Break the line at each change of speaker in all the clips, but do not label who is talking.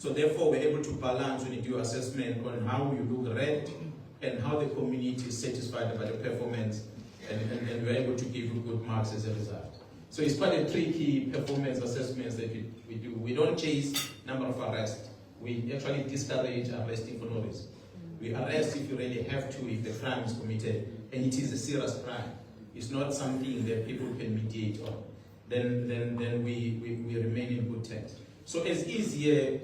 So therefore, we're able to balance when you do assessment on how you look red and how the community is satisfied about the performance, and we're able to give you good marks as a result. So it's quite a tricky performance assessments that we do. We don't chase number of arrests. We actually discourage arresting for no reason. We arrest if you really have to, if the crime is committed, and it is a serious crime. It's not something that people can mediate on. Then we remain in good terms. So as is here,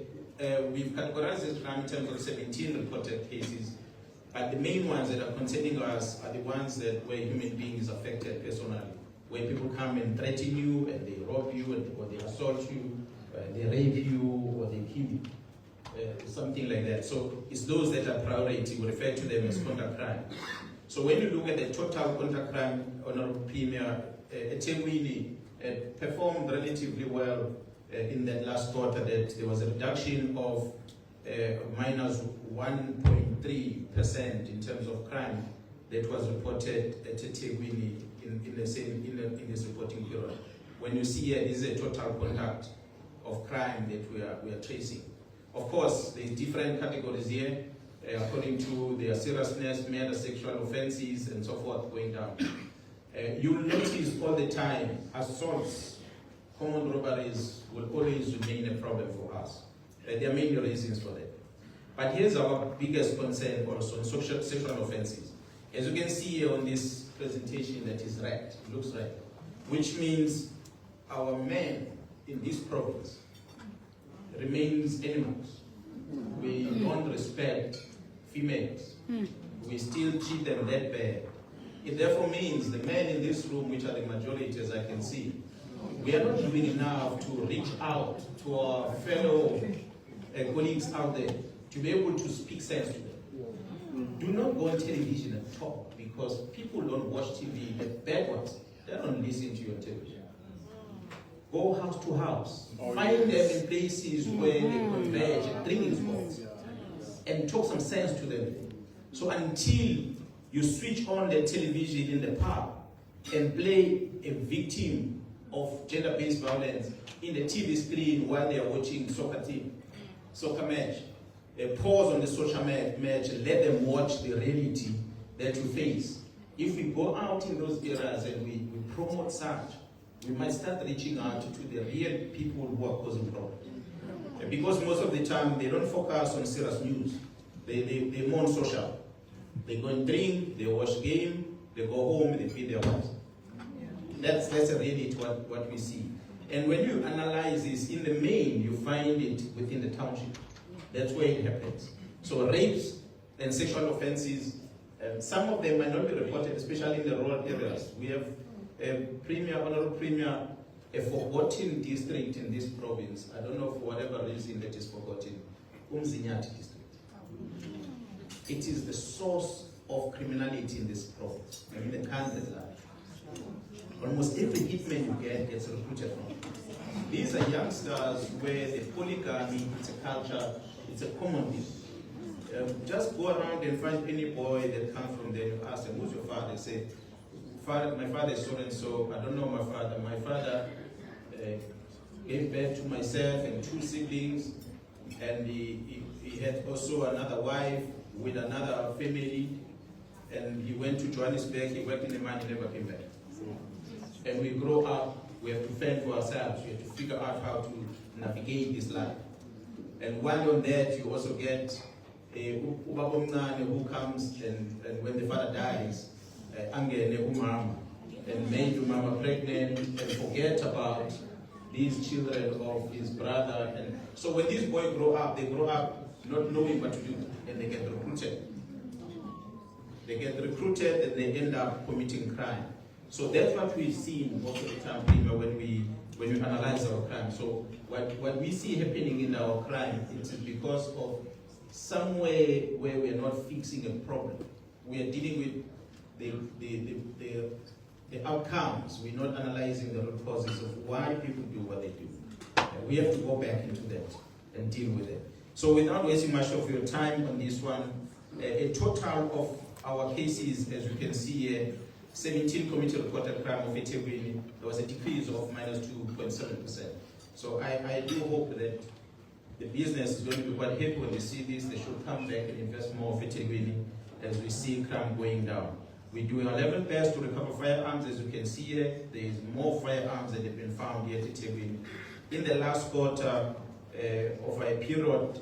we've categorized this crime in terms of 17 reported cases, but the main ones that are concerning us are the ones that where human being is affected personally, where people come and threaten you, and they rob you, or they assault you, they rape you, or they kill you. Something like that. So it's those that are priority. We refer to them as contact crime. So when you look at the total contact crime, Honorable Premier, eThekwini performed relatively well in that last quarter. That there was a reduction of minus 1.3% in terms of crime that was reported at eThekwini in this reporting period. When you see here, this is a total contact of crime that we are tracing. Of course, there are different categories here, according to their seriousness, murder, sexual offenses, and so forth, going down. You'll notice all the time, assaults, common robberies will always remain a problem for us. There are many reasons for that. But here's our biggest concern also on sexual offenses. As you can see here on this presentation, that is red, it looks red, which means our men in this province remains animals. We don't respect females. We still treat them that bad. It therefore means the men in this room, which are the majority as I can see, we are not doing enough to reach out to our fellow colleagues out there to be able to speak sense to them. Do not go on television and talk, because people don't watch TV, the bad ones, they don't listen to your television. Go house to house, find them in places where they converge and drinking spots, and talk some sense to them. So until you switch on the television in the pub and play a victim of gender-based violence in the TV screen while they are watching soccer match, pause on the social match and let them watch the reality that you face. If we go out in those areas and we promote such, we might start reaching out to the real people who are causing problems. Because most of the time, they don't focus on serious news. They're more on social. They go and drink, they watch game, they go home, they feed their wives. That's really what we see. And when you analyze this, in the main, you find it within the township. That's where it happens. So rapes and sexual offenses, some of them might not be reported, especially in the rural areas. We have Honorable Premier, a forgotten district in this province. I don't know for whatever reason that is forgotten. uMkhwanazi district. It is the source of criminality in this province, in the country at large. Almost every hitman you get gets recruited from. These are youngsters where the polygamy, it's a culture, it's a common thing. Just go around and find any boy that comes from there, you ask them, who's your father? They say, my father is so and so. I don't know my father. My father gave birth to myself and 2 siblings, and he had also another wife with another family, and he went to Johannesburg, he worked in the mine, he never came back. And we grow up, we have to fend for ourselves, we have to figure out how to navigate this life. And while on that, you also get a ubabomnane who comes, and when the father dies, angene umama, and made umama pregnant, and forget about these children of his brother. And so when these boys grow up, they grow up not knowing what to do, and they get recruited. They get recruited and they end up committing crime. So that's what we've seen most of the time, when we analyze our crime. So what we see happening in our crime, it is because of somewhere where we are not fixing a problem. We are dealing with the outcomes. We're not analyzing the root causes of why people do what they do. We have to go back into that and deal with it. So without wasting much of your time on this one, a total of our cases, as you can see here, 17 community reported crime of eThekwini, there was a decrease of minus 2.7%. So I do hope that the business is going to be quite happy when they see this. They should come back and invest more of eThekwini as we see crime going down. We do our level best to recover firearms. As you can see here, there is more firearms that have been found here at eThekwini. In the last quarter of a period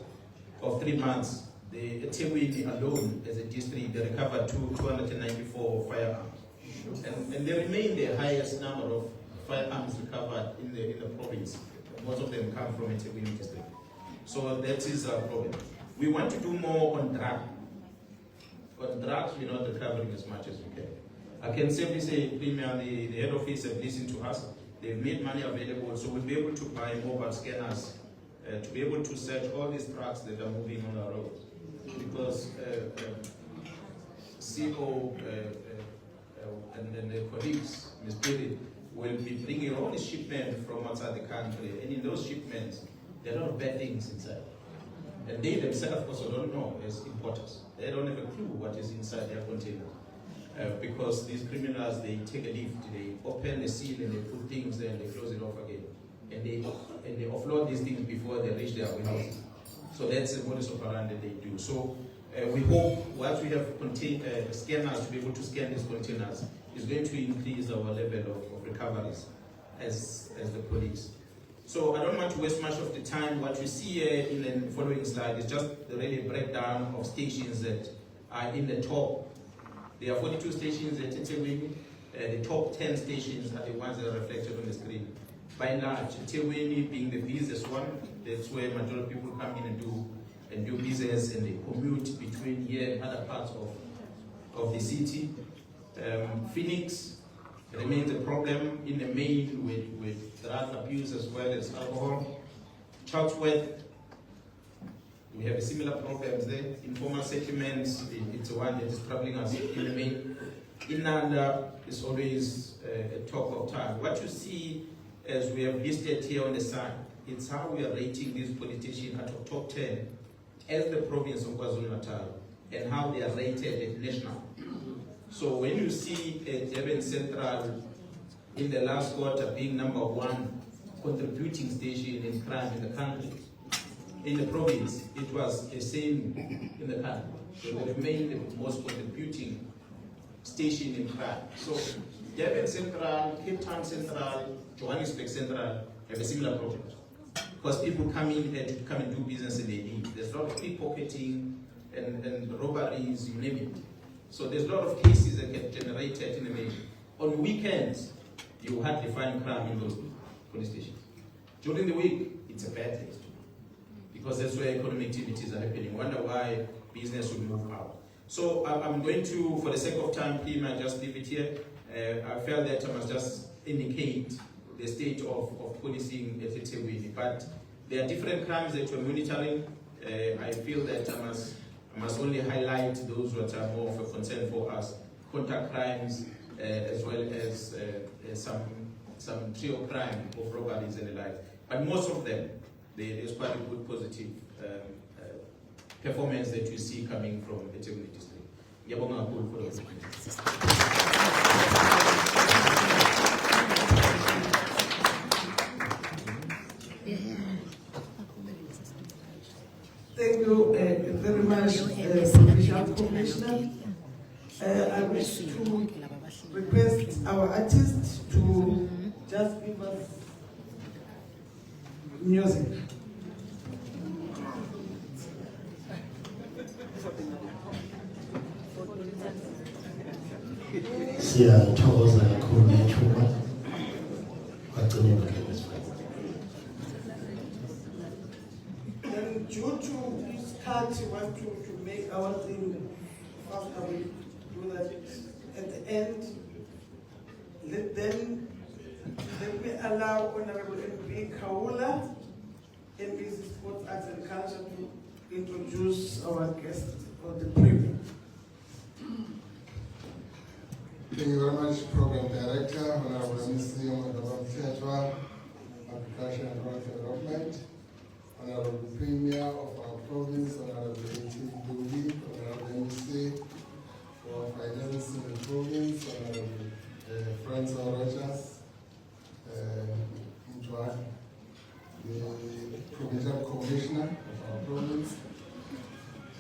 of 3 months, the eThekwini alone as a district, they recovered 294 firearms. And they remain the highest number of firearms recovered in the province. Most of them come from eThekwini district. So that is our problem. We want to do more on drugs. On drugs, we're not recovering as much as we can. I can simply say, Premier, the head office have listened to us. They've made money available, so we'll be able to buy mobile scanners to be able to search all these trucks that are moving on our roads. Because CO and then the colleagues, Ms. Billy, will be bringing all the shipments from outside the country. And in those shipments, there are a lot of bad things inside. And they themselves also don't know as importers. They don't have a clue what is inside their container. Because these criminals, they take a lift, they open the seal and they put things there and they close it off again. And they offload these things before they reach their warehouses. So that's the modus operandi they do. So we hope once we have scanners to be able to scan these containers, is going to increase our level of recoveries as the police. So I don't want to waste much of the time. What you see here in the following slide is just the really breakdown of stations that are in the top. There are 42 stations at eThekwini. The top 10 stations are the ones that are reflected on the screen. By and large, eThekwini being the busiest one, that's where majority of people come in and do business, and they commute between here and other parts of the city. Phoenix remains a problem in the main with drug abuse as well as alcohol. Chatsworth, we have similar problems there. Informal settlements, it's the one that is troubling us in the main. Inanda is always a talk of time. What you see, as we have listed here on the side, it's how we are rating these politicians out of top 10 as the province of KwaZulu-Natal and how they are rated at national. So when you see Durban Central in the last quarter being number 1 contributing station in crime in the country, in the province, it was the same in the country. So they remain the most contributing station in crime. So Durban Central, Cape Town Central, Johannesburg Central have a similar problem. Because people come in here to come and do business and they leave. There's a lot of pickpocketing and robberies, you name it. So there's a lot of cases that get generated in the nation. On weekends, you hardly find crime in those police stations. During the week, it's a bad place to be. Because that's where economic activities are happening. Wonder why business will move out. So I'm going to, for the sake of time, Pima, just leave it here. I felt that I must just indicate the state of policing at eThekwini. But there are different crimes that we're monitoring. I feel that I must only highlight those that are more of a concern for us. Contact crimes, as well as some trio crime of robberies and the like. But most of them, there's quite a good positive performance that you see coming from eThekwini district. Ngiyabonga kakhulu for the opportunity.
Thank you very much, Provincial Commissioner. I wish to request our artist to just give us music.
Siyathokoza kakhulu nethuba bagcine bakhe.
And due to this cut, we want to make our thing faster. We do that at the end. Let me allow Honorable MP Kaula, MPC Sports Arts and Culture, to introduce our guest for the preview.
Thank you very much, Program Director, Honorable Mr. Theatre, Agriculture and Rural Development, Honorable Premier of our province, Honorable Interlude, Honorable MC for Finance in the province, Honorable Francois Rogers, the Provincial Commissioner, province,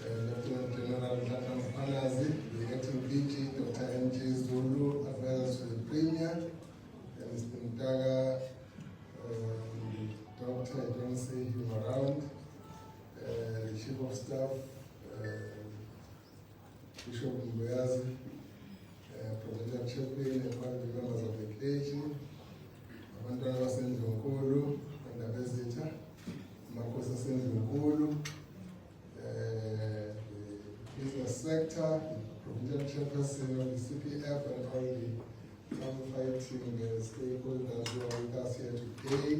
Lieutenant General uMkhwanazi, the acting PG, Dr. M.J. Zulu, advisors to the Premier, and Mr. Mtaga, Doctor, I don't see him around, the Chief of Staff, Bishop uMkhwanazi, Provincial Chaplain, and one of the members of the clergy, abantwana basendlunkulu, abezitha, amakhosi asendlunkulu, the business sector, the provincial chairperson of the CPF, and all the fighting stakeholders who are with us here today,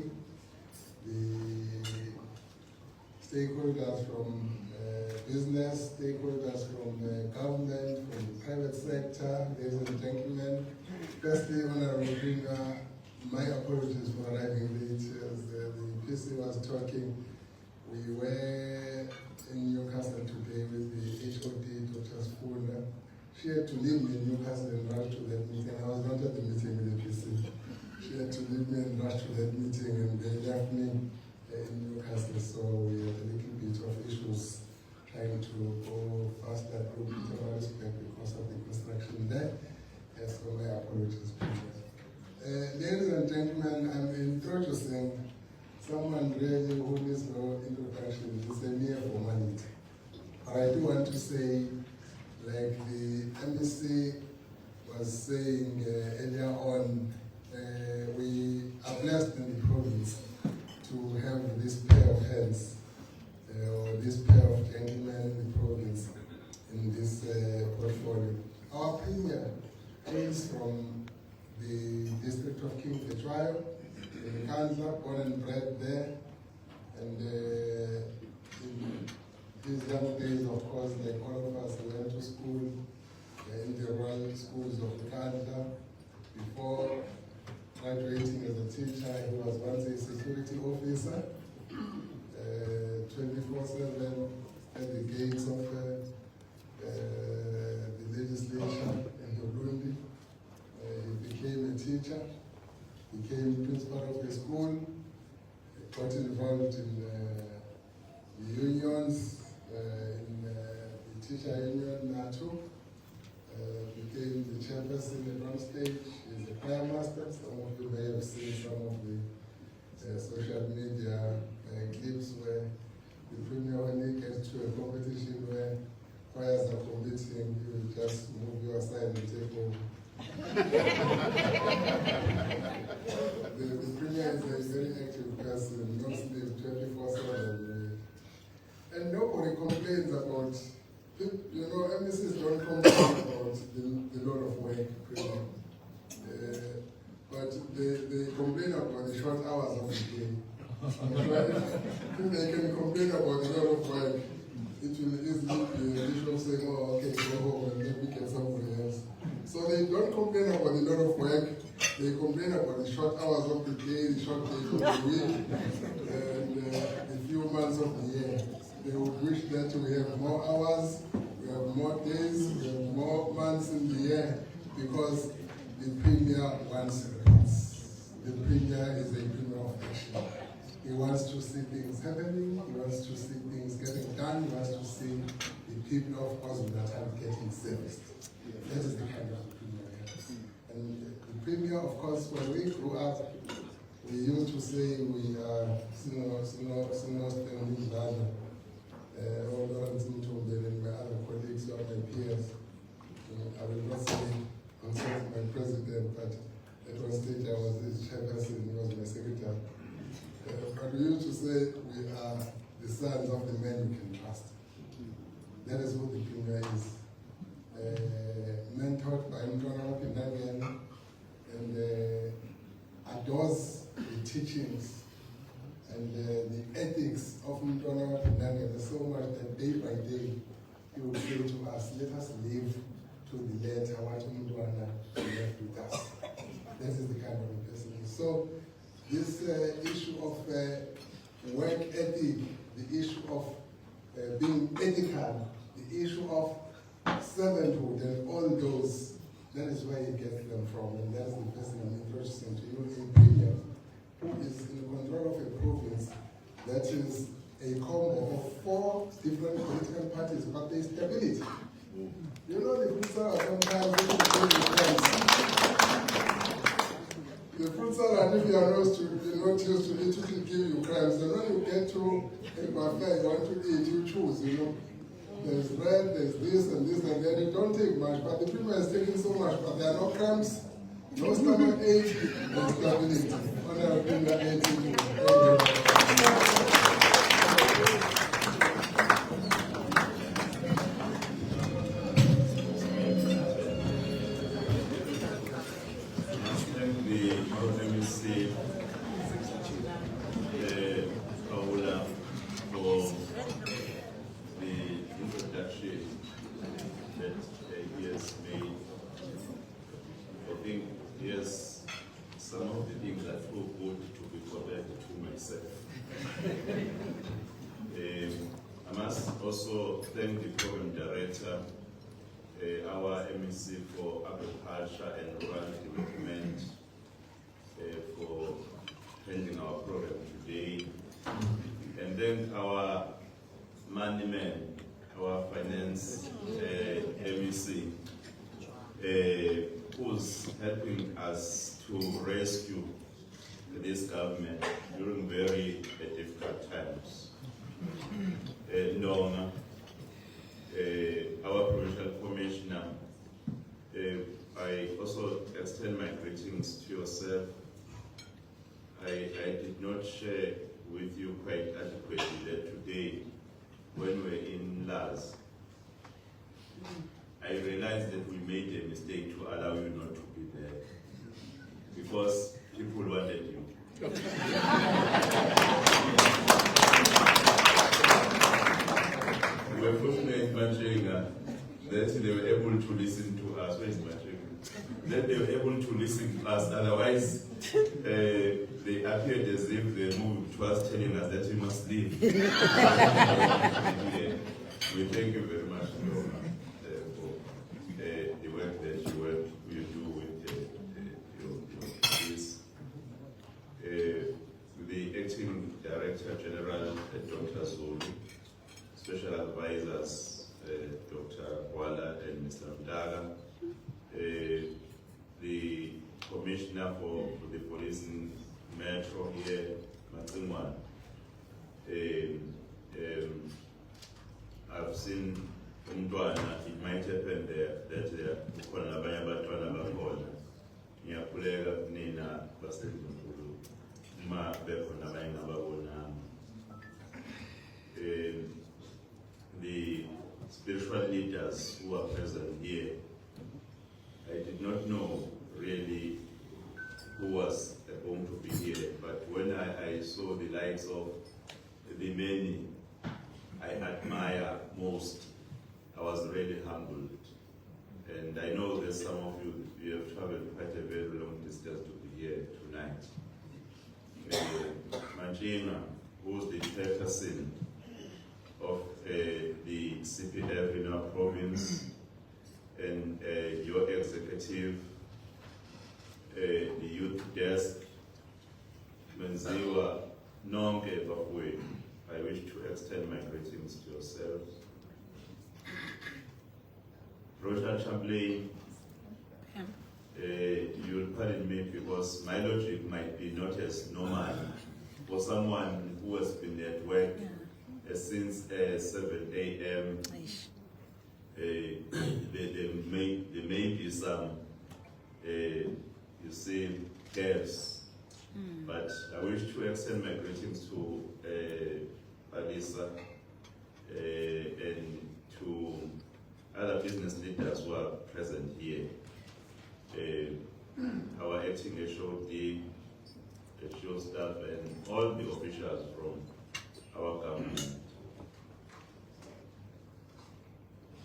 the stakeholders from business, stakeholders from government, from the private sector, ladies and gentlemen. Firstly, Honorable Premier, my apologies for arriving late. As the PC was talking, we were in Newcastle today with the HOD, Dr. Spooner. She had to leave me in Newcastle and rush to that meeting. I was not at the meeting with the PC. She had to leave me and rush to that meeting, and they left me in Newcastle, so we had a little bit of issues trying to go faster through Peter Marisburg because of the construction there. Yes, so my apologies, Peter. Ladies and gentlemen, I'm introducing someone really who needs no introduction. It's a mere formality. But I do want to say, like the embassy was saying earlier on, we are blessed in the province to have this pair of hands, or this pair of gentlemen in the province in this portfolio. Our premier hails from the district of King Petruyo, in Nkandla, born and bred there, and in his young days, of course, like all of us, we went to school in the royal schools of Nkandla. Before graduating as a teacher, he was once a security officer, 24/7 at the gates of the legislature in Burundi. He became a teacher, became principal of the school, got involved in the unions, in the teacher union, NATO, became the chairperson at one stage. He's a choir master. Some of you may have seen some of the social media clips where the premier, when he gets to a competition where choirs are competing, he will just move you aside and take over. The premier is a very active person, not sleep 24/7. And nobody complains about, you know, embassies don't complain about the lot of work, but they complain about the short hours of the day. If they can complain about the lot of work, it will easily be a issue of saying, oh, okay, go home and then we get somebody else. So they don't complain about the lot of work, they complain about the short hours of the day, the short days of the week, and the few months of the year. They would wish that we have more hours, we have more days, we have more months in the year, because the premier wants results. The premier is a premier of action. He wants to see things happening, he wants to see things getting done, he wants to see the people of KwaZulu-Natal getting serviced. That is the kind of premier. And the premier, of course, when we grew up, we used to say we are standing ladder. Although and my other colleagues or my peers, I will not say I'm my president, but at one stage I was his chairperson, he was my secretary. But we used to say we are the sons of the men you can trust. That is what the premier is. Mentored by uMkhwanazi and adores the teachings and the ethics of uMkhwanazi. There's so much that day by day he will say to us, let us live to the letter what uMkhwanazi left with us. That is the kind of person he is. So this issue of work ethic, the issue of being ethical, the issue of servanthood and all those, that is where he gets them from, and that's the person I'm introducing to you, a premier who is in control of a province that is a combo of 4 different political parties, but there is stability. You know, the futsal sometimes they give you friends. The futsal, if you are not used to it, will give you cramps. And when you get to a buffet, you want to eat, you choose, you know. There's bread, there's this and this and that. You don't take much, but the people are taking so much, but there are no cramps, no stomach ache, no stability.
I must also thank the program director, our MEC for agriculture and rural development, for attending our program today, and thank our money man, our finance MEC, who's helping us to rescue this government during very difficult times. Ndonga, our provincial commissioner, I also extend my greetings to yourself. I did not share with you quite adequately that today, when we were in Laz, I realized that we made a mistake to allow you not to be there, because people wanted you. We were fortunate that they were able to listen to us. Where is that they were able to listen to us, otherwise they appeared as if they moved to us telling us that we must leave. We thank you very much for the work that you do with your this. The acting director general, Dr. Zulu, special advisors, Dr. Wala and Mr. Mdaga, the commissioner for the police in Metro here, Matsingwan. I've seen umntwana, it might happen there that kukhona abanye abantwana bakhona. Ngiyakhuleka kunina basezinkulu uma bekhona abanye ngababonanga. The spiritual leaders who are present here, I did not know really who was going to be here, but when I saw the likes of the many I admire most, I was really humbled. And I know that some of you have traveled quite a very long distance to be here tonight. Manjina, who's the chairperson of the CPF in our province, and your executive, the youth desk, Menziwa, Nonge Bakwe, I wish to extend my greetings to yourselves. Roger Chamberlain, you'll pardon me because my logic might be not as normal for someone who has been at work since 7 a.m. There may be some, you see, gaps. But I wish to extend my greetings to Alisa and to other business leaders who are present here. Our acting HOD, HO staff, and all the officials from our government.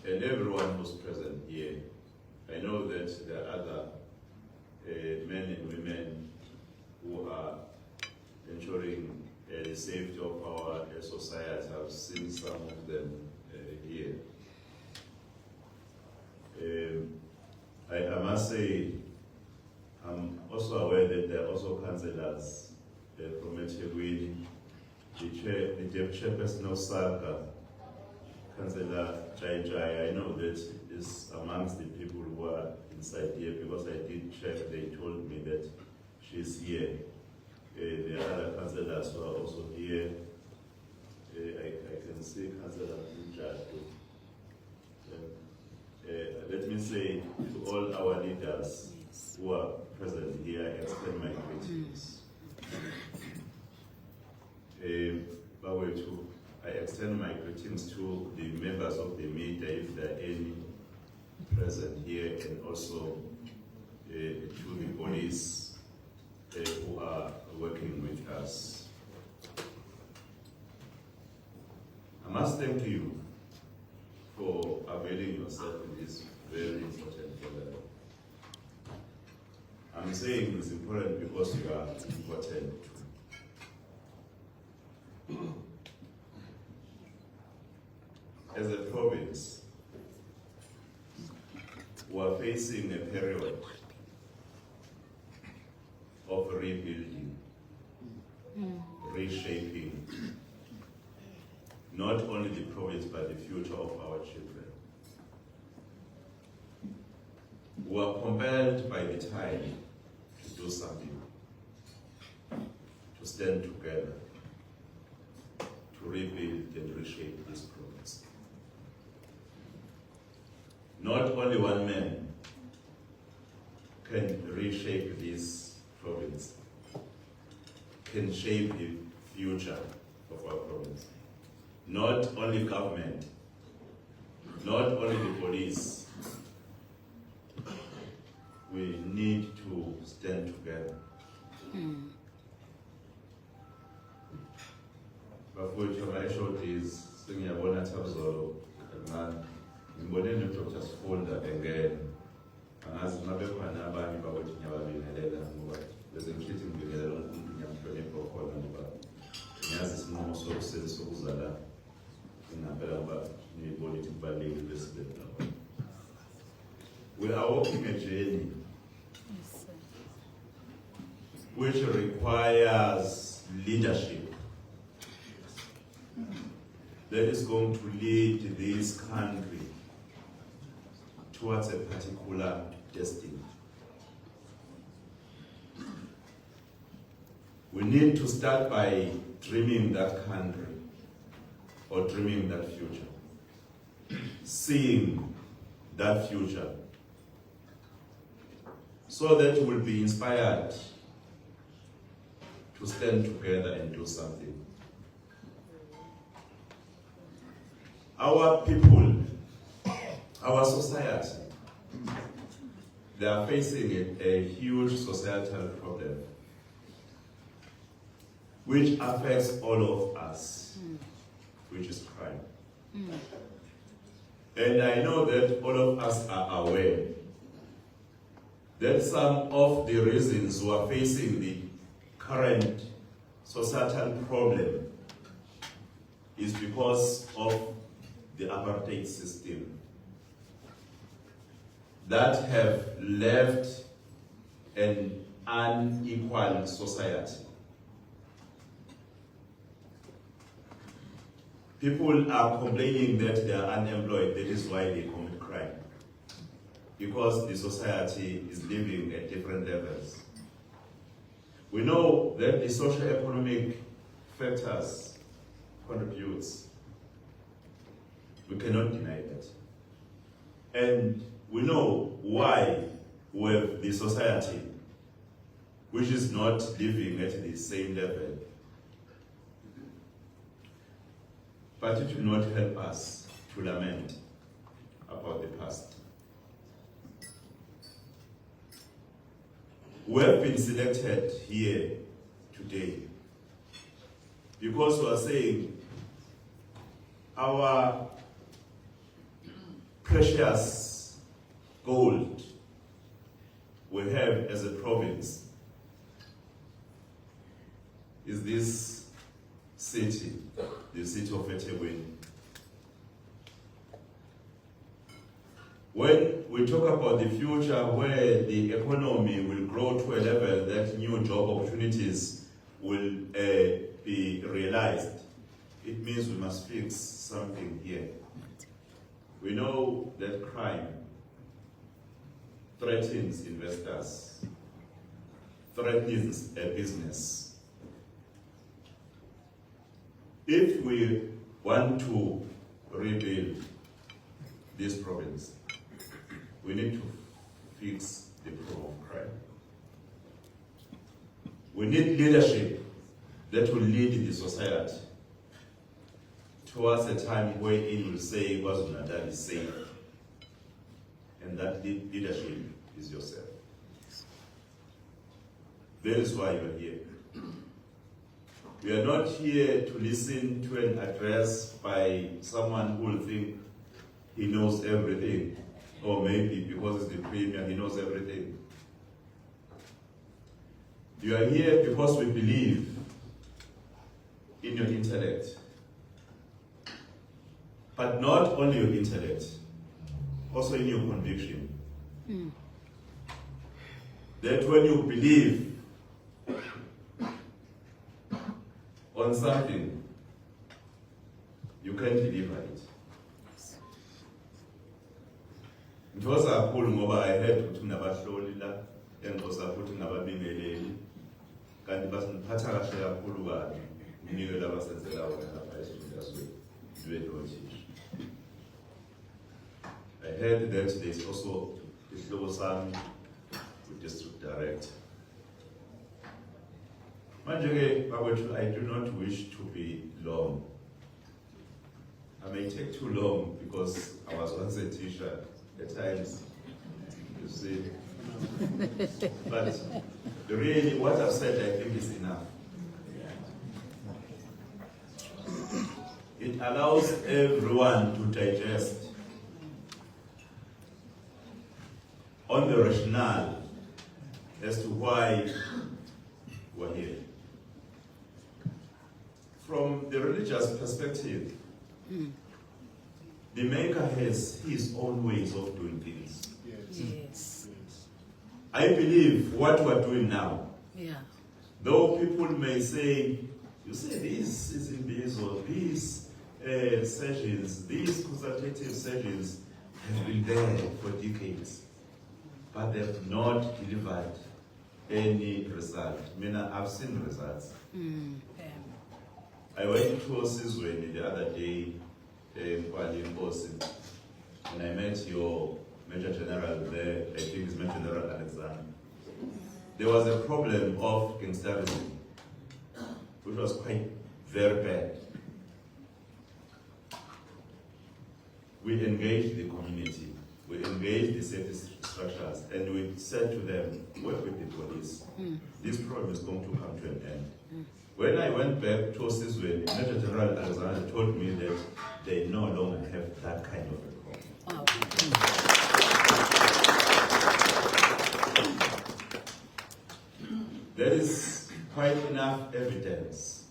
And everyone who's present here. I know that there are other men and women who are ensuring the safety of our society. I've seen some of them here. I must say, I'm also aware that there are also councillors from eThekwini, the chairperson of SACA, Councillor Jai Jai, I know that is amongst the people who are inside here because I did check, they told me that she's here. The other councillors who are also here. I can see Councillor Njadu. Let me say to all our leaders who are present here, I extend my greetings. I extend my greetings to the members of the media, if there are any present here, and also to the police who are working with us. I must thank you for availing yourself in this very important gathering. I'm saying it's important because you are important. As a province, we are facing a period of rebuilding, reshaping, not only the province but the future of our children. We are compelled by the time to do something, to stand together, to rebuild and reshape this province. Not only one man can reshape this province, can shape the future of our province. Not only government, not only the police. We need to stand together. Bafowethu abasho is singiyabona Tabzolo kancane. Ngimbone noDr. Sifunda engena. Angazi mabekhona abanye bakwethu ngiyababingelela ngoba bese ngithi ngibingelela umuntu ngiyamhlonipha khona ngoba ngiyazi isinqumo sokusenza ukuzala ngempela ngoba ngiyibona ukuthi kubalulekile bese lapha. We are walking a journey which requires leadership that is going to lead this country towards a particular destiny. We need to start by dreaming that country or dreaming that future, seeing that future, so that we'll be inspired to stand together and do something. Our people, our society, they are facing a huge societal problem which affects all of us, which is crime. And I know that all of us are aware that some of the reasons we are facing the current societal problem is because of the apartheid system that have left an unequal society. People are complaining that they are unemployed, that is why they commit crime. Because the society is living at different levels. We know that the socio-economic factors contributes. We cannot deny that. And we know why we have the society which is not living at the same level. But it will not help us to lament about the past. We have been selected here today because we are saying our precious gold we have as a province is this city, the city of eThekwini. When we talk about the future where the economy will grow to a level that new job opportunities will be realized, it means we must fix something here. We know that crime threatens investors, threatens a business. If we want to rebuild this province, we need to fix the problem of crime. We need leadership that will lead the society towards a time where it will say KwaZulu-Natal is safe. And that leadership is yourself. That is why you are here. We are not here to listen to an address by someone who will think he knows everything, or maybe because it's the premier, he knows everything. You are here because we believe in your intellect. But not only your intellect, also in your conviction. That when you believe on something, you can deliver it. Njosa kakhulu ngoba I heard ukuthi kunabahloli la engizosa futhi ngababingeleli kanti basiniphatha kahle kakhulu kabi nike labasenzela wona lapha esifundazweni lwelothishi. I heard that there is also isihloko sami district director. Manje ke I do not wish to be long. I may take too long because I was once a teacher at times, you see. But really what I've said I think is enough. It allows everyone to digest on the rationale as to why we're here. From the religious perspective, the Maker has his own ways of doing things.
Yes.
I believe what we're doing now,
Yeah.
though people may say, you say this is in Bezo, these sessions, these consultative sessions have been there for decades, but they've not delivered any result. I mean, I've seen results. I went to Osizweni the other day in Kwali Nkosi, and I met your Major General there, I think it's Major General Alexander. There was a problem of gangsterism, which was quite very bad. We engaged the community, we engaged the safety structures, and we said to them, work with the police. This problem is going to come to an end. When I went back to Osizweni, Major General Alexander told me that they no longer have that kind of a problem. There is quite enough evidence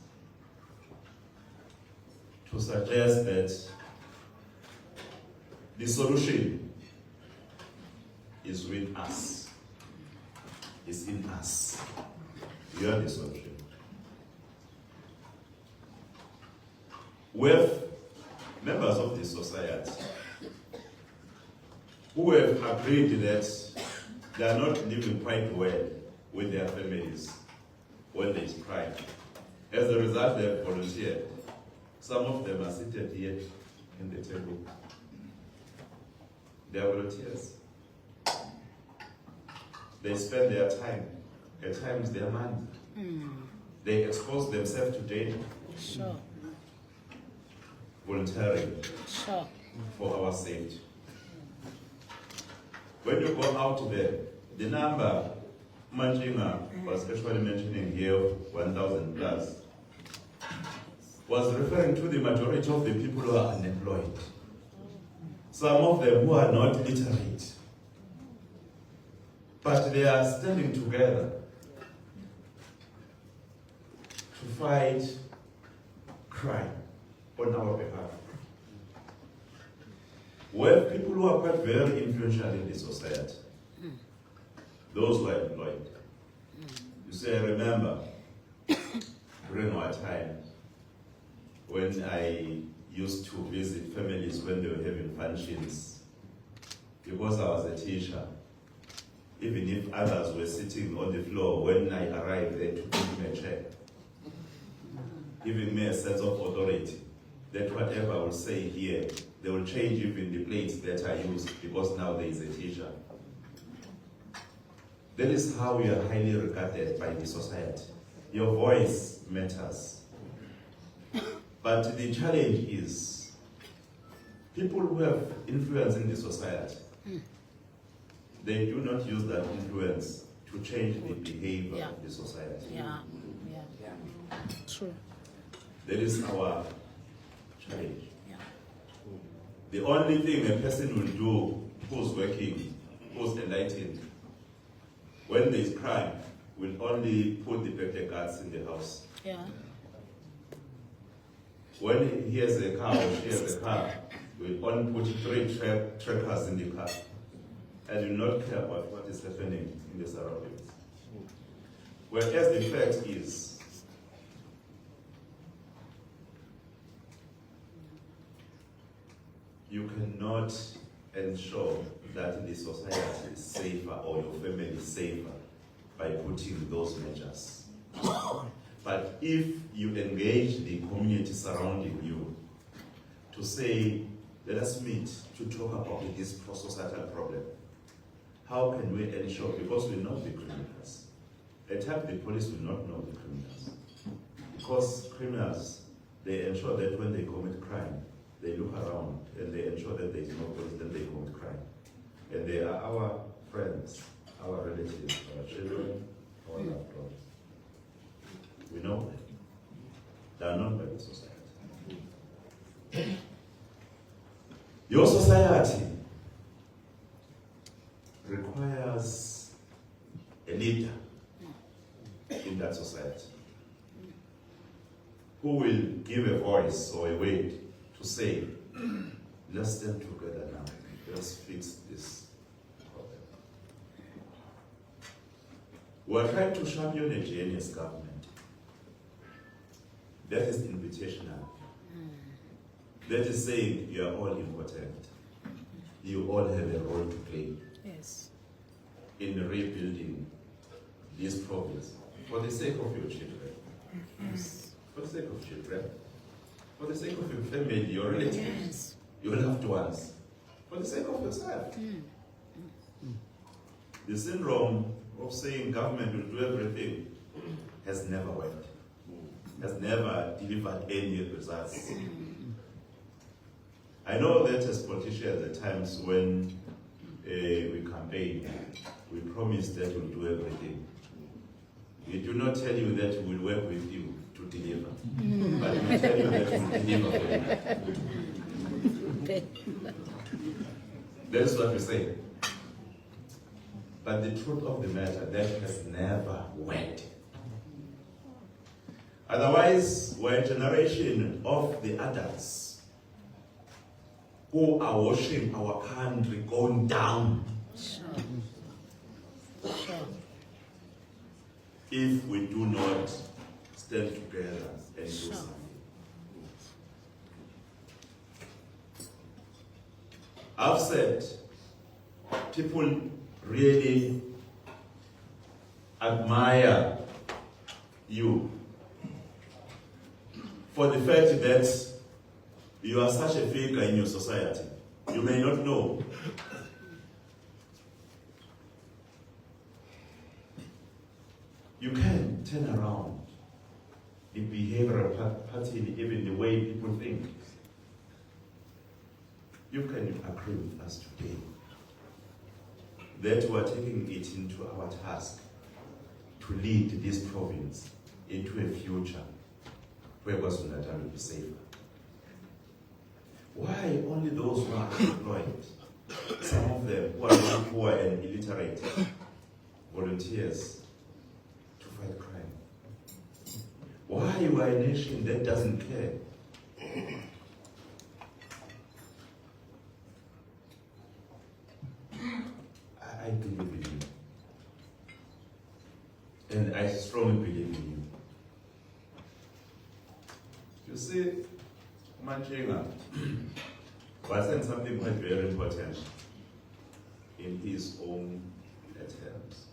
to suggest that the solution is with us, is in us. We are the solution. We have members of the society who have agreed that they are not living quite well with their families when there is crime. As a result, they have volunteered. Some of them are seated here in the table. They are volunteers. They spend their time, at times their money. They expose themselves to danger.
Sure.
Volunteering
Sure.
for our safety. When you go out there, the number Manchinga was actually mentioning here, 1,000 plus, was referring to the majority of the people who are unemployed. Some of them who are not literate. But they are standing together to fight crime on our behalf. We have people who are quite very influential in the society. Those who are employed. You say, I remember during our time when I used to visit families when they were having functions. Because I was a teacher, even if others were sitting on the floor, when I arrived, they took me a chair, giving me a sense of authority, that whatever I will say here, they will change even the plates that I use, because now there is a teacher. That is how you are highly regarded by the society. Your voice matters. But the challenge is, people who have influence in the society, they do not use that influence to change the behavior of the society.
Yeah. True.
That is our challenge.
Yeah.
The only thing a person will do who's working, who's enlightened, when there is crime, will only put the birthday cards in the house.
Yeah.
When he has a car or she has a car, will only put 3 trackers in the car. I do not care about what is happening in the surroundings. Whereas the fact is, you cannot ensure that the society is safer or your family is safer by putting those measures. But if you engage the community surrounding you to say, let us meet to talk about this societal problem, how can we ensure, because we know the criminals. At times the police will not know the criminals. Because criminals, they ensure that when they commit crime, they look around and they ensure that there is no police, then they commit crime. And they are our friends, our relatives, our children, our loved ones. We know them. They are known by the society. Your society requires a leader in that society who will give a voice or a way to say, let's stand together now, let's fix this problem. We are trying to champion a genius government. That is invitational. That is saying you are all important. You all have a role to play in rebuilding this province for the sake of your children. For the sake of children. For the sake of your family, your relatives, your loved ones. For the sake of yourself. The syndrome of saying government will do everything has never worked. Has never delivered any results. I know that as politicians at times when we campaign, we promise that we'll do everything. We do not tell you that we'll work with you to deliver, but we tell you that we'll deliver for you. That's what we say. But the truth of the matter, that has never worked. Otherwise, we're a generation of the adults who are watching our country going down. If we do not stand together and do something. I've said, people really admire you for the fact that you are such a figure in your society. You may not know. You can turn around the behavioral pattern, even the way people think. You can agree with us today that we are taking it into our task to lead this province into a future where KwaZulu-Natal will be safer. Why only those who are employed, some of them who are very poor and illiterate, volunteers to fight crime? Why we are a nation that doesn't care? I believe in you. And I strongly believe in you. You see, Machinga was saying something quite very important in his own terms.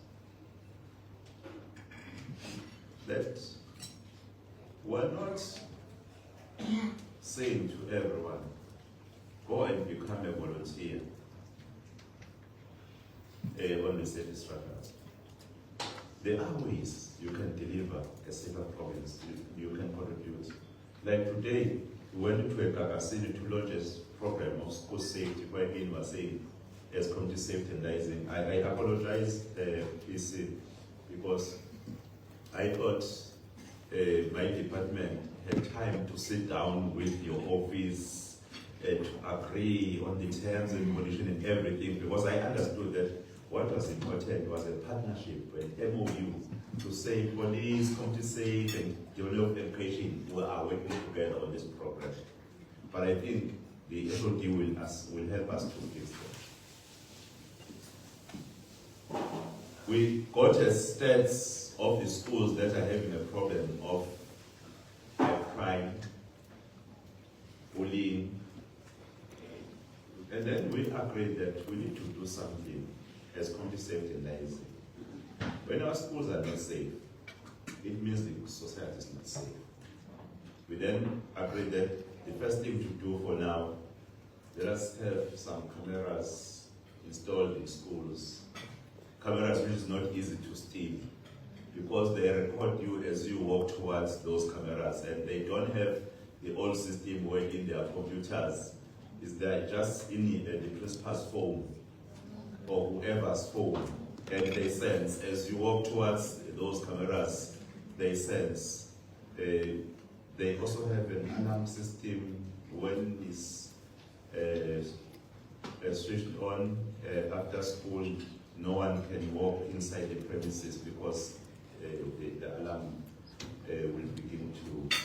That we're not saying to everyone, go and become a volunteer on the safety structures. There are ways you can deliver a safer province, you can contribute. Like today, we went to a Kakasini to launch a program of school safety where we were saying as community safety and liaison. I apologize, PC, because I thought my department had time to sit down with your office to agree on the terms and conditions and everything, because I understood that what was important was a partnership, an MOU, to say police, community safe, and develop education are working together on this program. But I think the SOD will help us to fix that. We got a stats of the schools that are having a problem of crime, bullying, and then we agreed that we need to do something as community safety and liaison. When our schools are not safe, it means the society is not safe. We then agreed that the first thing to do for now, let us have some cameras installed in schools. Cameras which is not easy to steal, because they record you as you walk towards those cameras, and they don't have the old system where in their computers is there just in the trespass phone or whoever's phone, and they sense as you walk towards those cameras, they sense. They also have an alarm system when it's switched on after school. No one can walk inside the premises because the alarm will begin to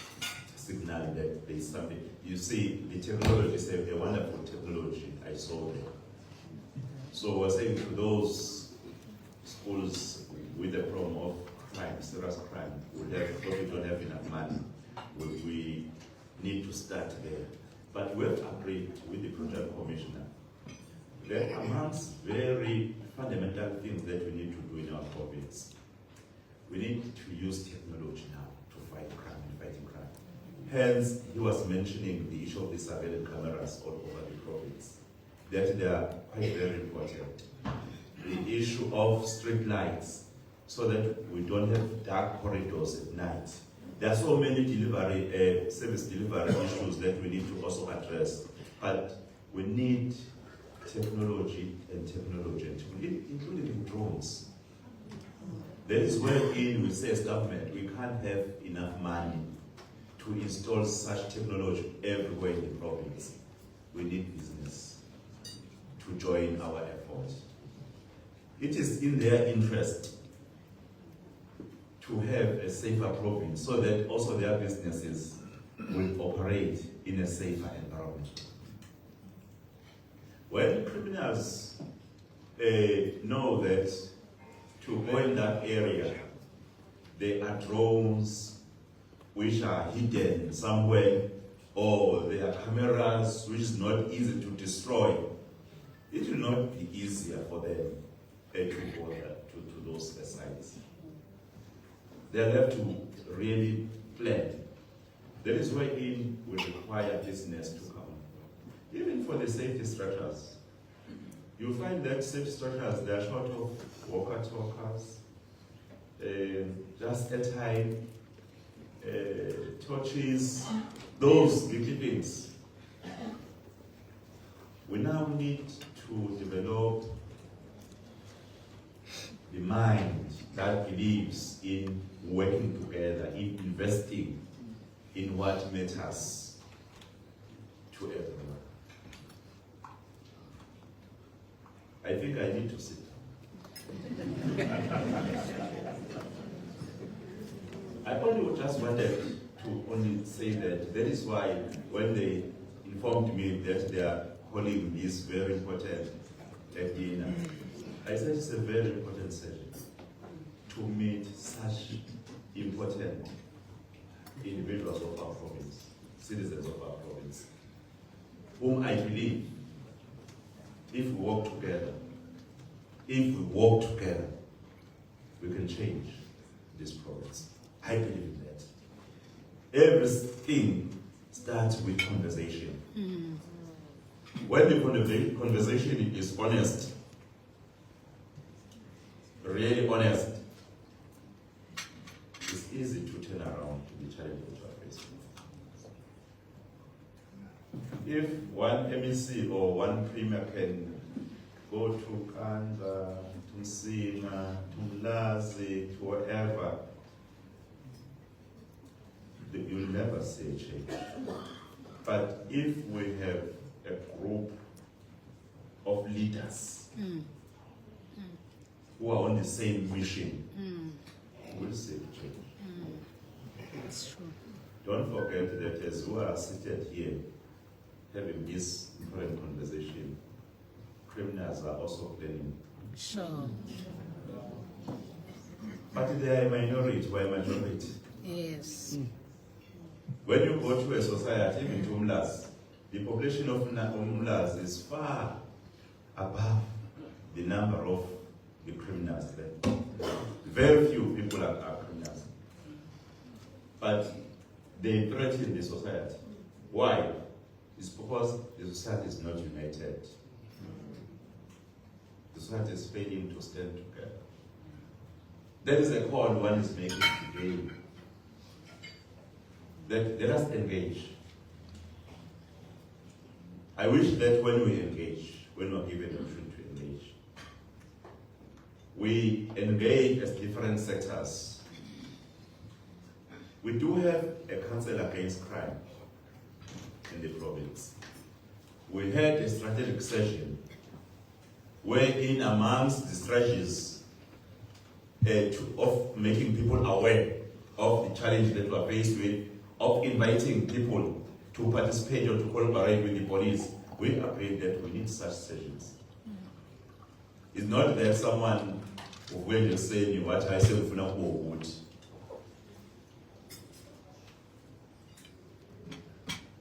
signal that there is something. You see, the technology is a wonderful technology. I saw that. So we're saying to those schools with the problem of crime, serious crime, because we don't have enough money, we need to start there. But we have agreed with the project commissioner that amongst very fundamental things that we need to do in our province, we need to use technology now to fight crime and fighting crime. Hence, he was mentioning the issue of the surveillance cameras all over the province, that they are quite very important. The issue of street lights, so that we don't have dark corridors at night. There are so many service delivery issues that we need to also address, but we need technology, including drones. That is where we say as government, we can't have enough money to install such technology everywhere in the province. We need business to join our effort. It is in their interest to have a safer province so that also their businesses will operate in a safer environment. When criminals know that to go in that area, there are drones which are hidden somewhere, or there are cameras which is not easy to destroy, it will not be easier for them to go to those sites. They'll have to really plan. That is why we require business to come. Even for the safety structures, you find that safety structures, they are short of walker-talkers, just airtime, torches, those little things. We now need to develop the mind that believes in working together, in investing in what matters to everyone. I think I need to sit down. I only just wanted to only say that is why when they informed me that they are holding this very important dinner, I said it's a very important session to meet such important individuals of our province. citizens of our province, whom I believe, if we work together, we can change this province. I believe in that. Everything starts with conversation. When the conversation is honest, really honest, it's easy to turn around to the challenges that you are facing. If one MEC or one premier can go to Kanda, to Msima, to uMkhwanazi, to wherever, you'll never see a change. But if we have a group of leaders who are on the same mission, we'll see a change.
That's true.
Don't forget that as we are seated here, having this important conversation, criminals are also planning.
Sure.
But they are a minority, we're a majority.
Yes.
When you go to a society, even to uMkhwanazi, the population of uMkhwanazi is far above the number of the criminals there. Very few people are criminals. But they threaten the society. Why? It's because the society is not united. The society is failing to stand together. That is a call one is making today. That let us engage. I wish that when we engage, when we are given the opportunity to engage, we engage as different sectors. We do have a council against crime in the province. We had a strategic session wherein amongst the strategies of making people aware of the challenge that we are faced with, of inviting people to participate or to collaborate with the police, we agreed that we need such sessions. It's not that someone will just say, what I say, would.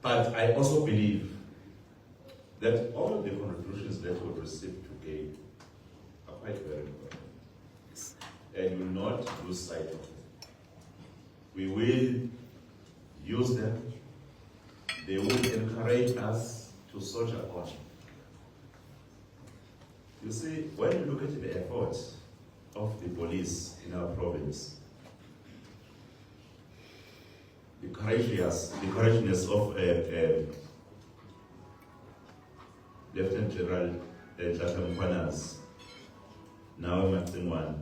But I also believe that all the contributions that we receive today are quite very important. And we will not lose sight of them. We will use them. They will encourage us to soldier on. You see, when you look at the effort of the police in our province, the courageousness of Lieutenant General uMkhwanazi, now Matsingwan,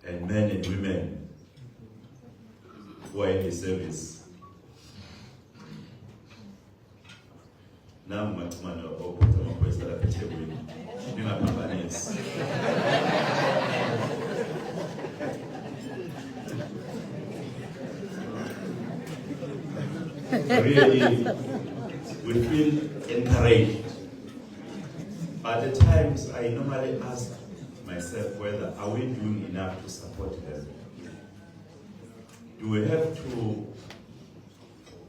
and men and women who are in the service. Now Matsingwan or lamaphoyisa ethebweni ningaphambanisi. Really, we feel encouraged. But at times, I normally ask myself whether are we doing enough to support them? Do we have to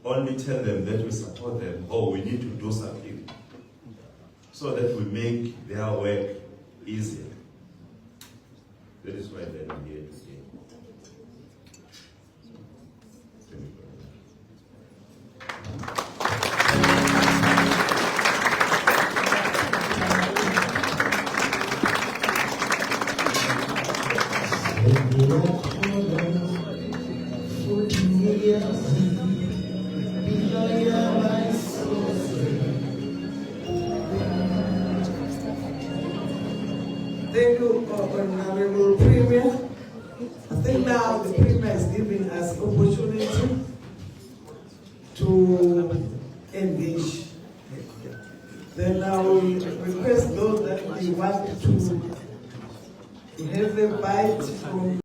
only tell them that we support them, or we need to do something so that we make their work easier? That is why I'm here today. Thank you very much.
Thank you, Honorable Premier. I think now the Premier is giving us opportunity to engage. Then I will request those that they want to have a bite from